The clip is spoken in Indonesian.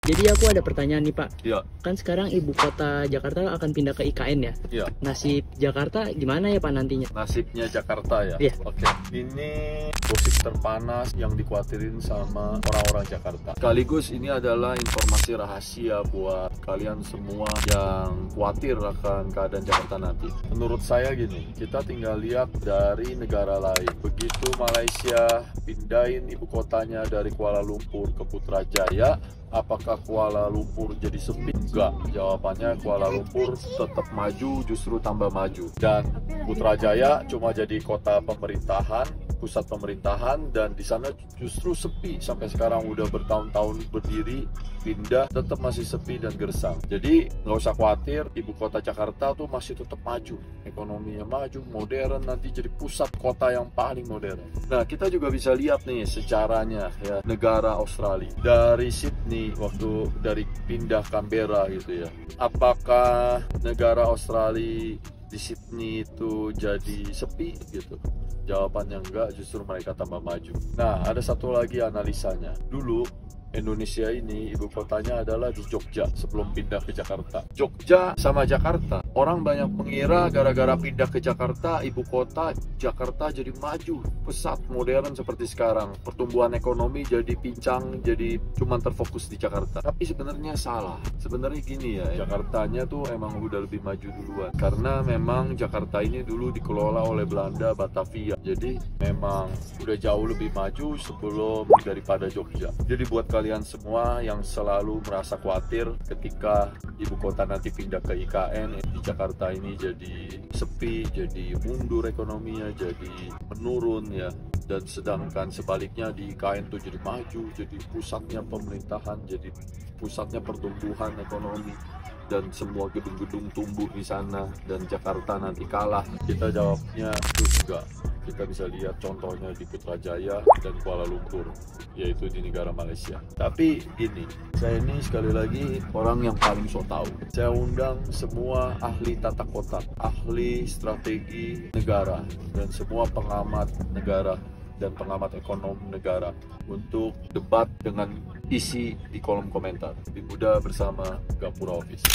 Jadi aku ada pertanyaan nih Pak. Iya. Kan sekarang ibu kota Jakarta akan pindah ke IKN ya. Iya. Nasib Jakarta gimana ya Pak nantinya? Nasibnya Jakarta ya. Iya. Oke. Ini gosip terpanas yang dikhawatirin sama orang-orang Jakarta. Sekaligus ini adalah informasi rahasia buat kalian semua yang khawatir akan keadaan Jakarta nanti. Menurut saya gini, kita tinggal lihat dari negara lain. Begitu Malaysia pindahin ibu kotanya dari Kuala Lumpur ke Putrajaya, apakah Kuala Lumpur jadi sepi? Enggak. Jawabannya Kuala Lumpur tetap maju, justru tambah maju. Dan Putrajaya cuma jadi kota pemerintahan, pusat pemerintahan, dan di sana justru sepi sampai sekarang. Udah bertahun-tahun berdiri, pindah, tetap masih sepi dan gersang. Jadi nggak usah khawatir, ibu kota Jakarta tuh masih tetap maju, ekonominya maju, modern, nanti jadi pusat kota yang paling modern. Nah, kita juga bisa lihat nih sejarahnya ya, negara Australia dari Sydney waktu dari pindah Canberra gitu ya. Apakah negara Australia di Sydney itu jadi sepi gitu? Jawabannya enggak, justru mereka tambah maju. Nah, ada satu lagi analisanya. Dulu Indonesia ini ibu kotanya adalah di Jogja sebelum pindah ke Jakarta. Jogja sama Jakarta, orang banyak mengira gara-gara pindah ke Jakarta, ibu kota Jakarta jadi maju, pesat, modern seperti sekarang. Pertumbuhan ekonomi jadi pincang, jadi cuma terfokus di Jakarta. Tapi sebenarnya salah. Sebenarnya gini ya, Jakartanya tuh emang udah lebih maju duluan. Karena memang Jakarta ini dulu dikelola oleh Belanda, Batavia. Jadi memang udah jauh lebih maju sebelum daripada Jogja. Jadi buat kalian semua yang selalu merasa khawatir ketika ibu kota nanti pindah ke IKN, di Jakarta ini jadi sepi, jadi mundur ekonominya, jadi menurun ya. Dan sedangkan sebaliknya di IKN tuh jadi maju, jadi pusatnya pemerintahan, jadi pusatnya pertumbuhan ekonomi, dan semua gedung-gedung tumbuh di sana, dan Jakarta nanti kalah. Kita jawabnya itu enggak. Kita bisa lihat contohnya di Putrajaya dan Kuala Lumpur, yaitu di negara Malaysia. Tapi ini, saya ini sekali lagi orang yang paling so tahu. Saya undang semua ahli tata kota, ahli strategi negara, dan semua pengamat negara dan pengamat ekonomi negara untuk debat dengan isi di kolom komentar. Lebih mudah bersama Gapura Office.